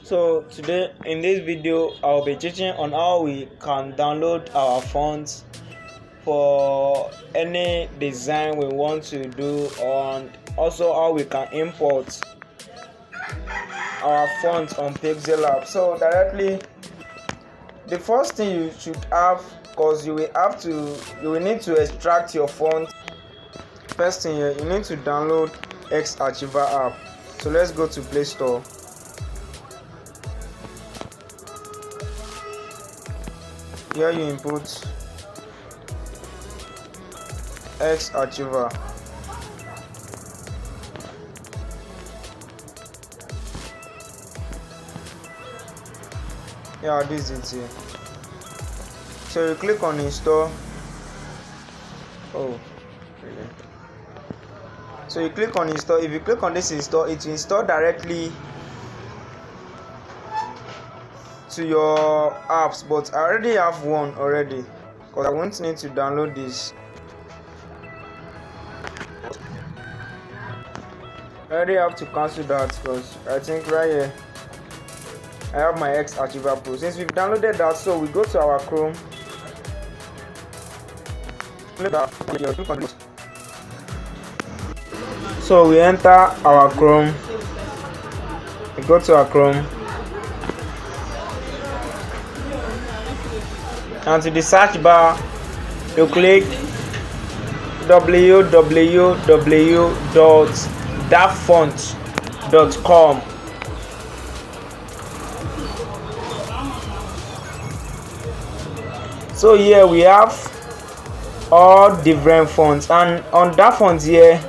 So today in this video I'll be teaching on how we can download our fonts for any design we want to do, and also how we can import our fonts on Pixellab. So directly, the first thing you should have, because you will need to extract your font. First thing here, you need to download Pixellb app. So let's go to Play Store. Here you input Pixellb. Yeah, this is it here. So you click on install. Oh, really? So you click on install. If you click on this install, it will install directly to your apps, but I already have one already because I won't need to download this. I already have to cancel that because I think right here I have my Pixellb Pro. Since we've downloaded that, so we go to our Chrome. So we enter our Chrome. We go to our Chrome. And to the search bar, you click www.dafont.com. So here we have all different fonts, and on that font here,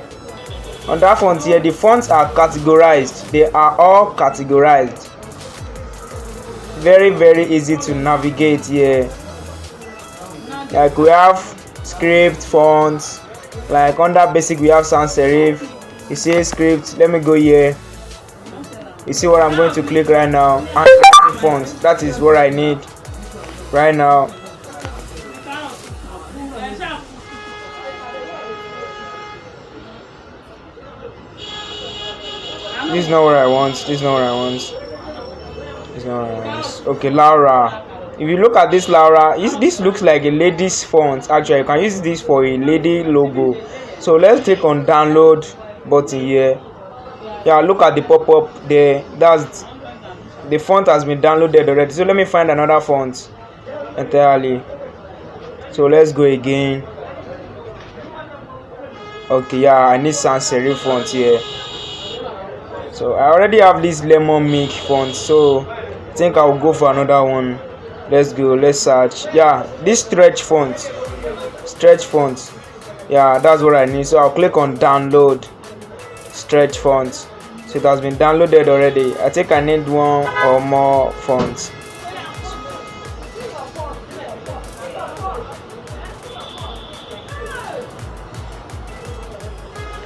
the fonts are categorized. They are all categorized. Very easy to navigate here. Like we have script fonts, like under basic we have sans serif. You see script, let me go here. You see what I'm going to click right now, and fonts, that is what I need right now. This is not what I want. Okay, Laura. If you look at this Laura, this looks like a lady's font. Actually, you can use this for a lady logo. So let's click on download button here. Yeah, look at the pop-up there. That's the font has been downloaded already. So let me find another font entirely. So let's go again. Okay, yeah, I need sans serif font here. So I already have this lemon milk font, so I think I'll go for another one. Let's go, let's search. Yeah, this stretch font. Yeah, that's what I need. So I'll click on download stretch font. So it has been downloaded already. I think I need one or more fonts.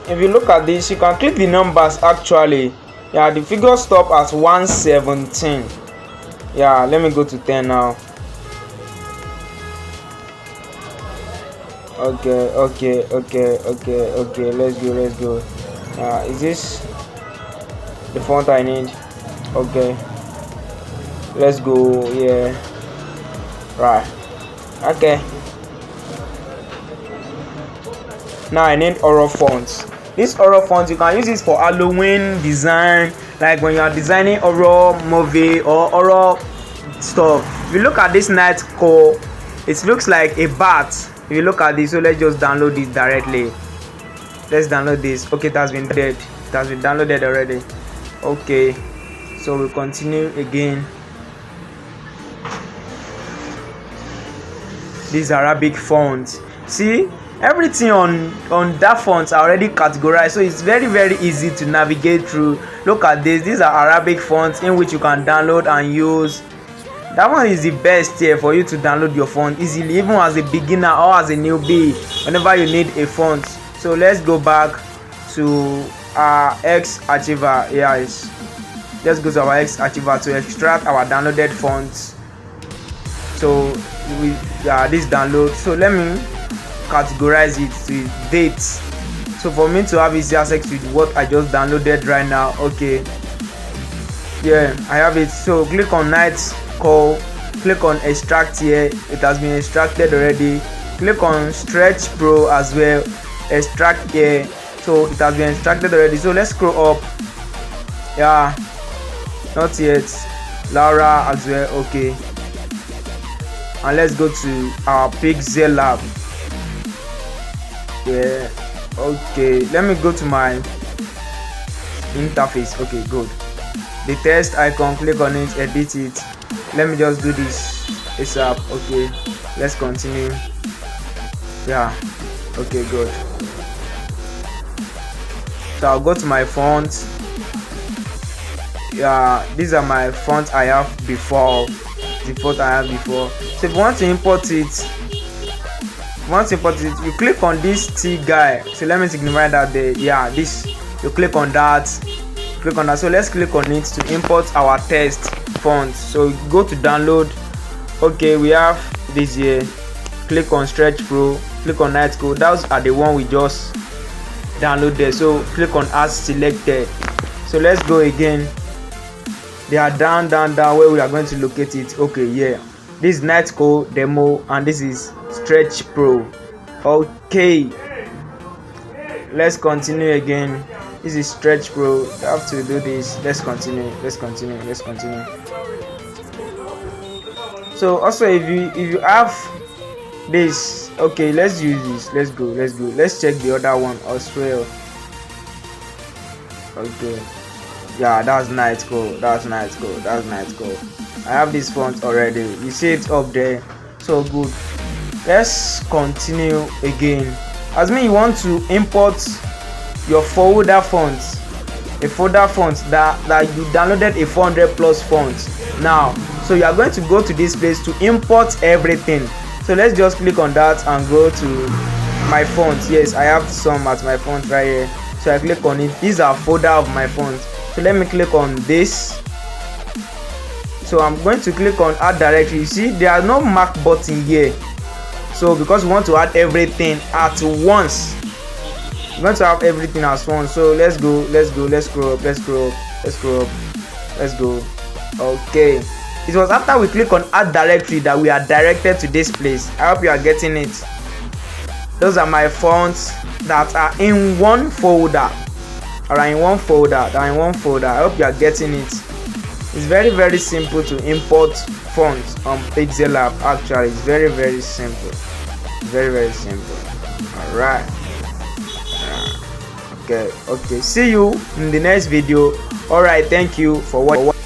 If you look at this, you can click the numbers actually. Yeah, the figures stop at 117. Yeah, let me go to 10 now. Okay, let's go. Is this the font I need? Okay, let's go. Yeah, right. Okay, now I need Oro fonts. This Oro font, you can use this for Halloween design, like when you are designing horror movie or horror stuff. If you look at this night core, it looks like a bat. If you look at this, so let's just download this directly. Let's download this. Okay, it has been downloaded already. Okay, so we'll continue again. This Arabic font. See, everything on that font are already categorized, so it's very easy to navigate through. Look at this. These are Arabic fonts in which you can download and use. That one is the best here for you to download your font easily, even as a beginner or as a newbie, whenever you need a font. So let's go back to our Pixellb. Yes, let's go to our Pixellb to extract our downloaded fonts. So this download. So let me categorize it to dates. So for me to have easy access to what I just downloaded right now, okay, Yeah, I have it. So click on night call, click on extract here. It has been extracted already. Click on stretch pro as well, extract here. So it has been extracted already. So let's scroll up. Yeah, not yet. Laura as well. Okay, and let's go to our Pixellab. Yeah, okay, let me go to my interface. Okay, good. The test icon, click on it, edit it. Let me just do this ASAP. Okay, let's continue. Yeah, okay, good. So I'll go to my font. Yeah, these are my fonts I have before, the font I have before. So if you want to import it, you click on this T guy. So let me signify that there. Yeah, this, you click on that. So let's click on it to import our test font. So go to download. Okay, we have this here. Click on stretch pro, click on night code. Those are the one we just downloaded. So click on as selected. So let's go again. They are down where we are going to locate it. Okay, yeah, this is night code demo and this is stretch pro. Okay, let's continue again. This is stretch pro. You have to do this. Let's continue. So also if you have this, okay, let's use this. Let's go. Let's check the other one as well. Okay, yeah, that's night code. I have this font already. You see it up there. So good. Let's continue again. As me, you want to import your folder fonts, a folder font that you downloaded a 400 plus font now. So you are going to go to this place to import everything. So let's just click on that and go to my font. Yes, I have some at my font right here. So I click on it. These are folder of my fonts. So let me click on this. So I'm going to click on add directory. You see there are no mark button here. So because we want to add everything at once, we want to have everything as one. So let's go. Let's scroll up. Okay, it was after we click on add directory that we are directed to this place. I hope you are getting it. Those are my fonts that are in one folder. I hope you are getting it. It's very simple to import fonts on Pixellab. Actually, it's very simple. All right. Okay, see you in the next video. All right, thank you for watching.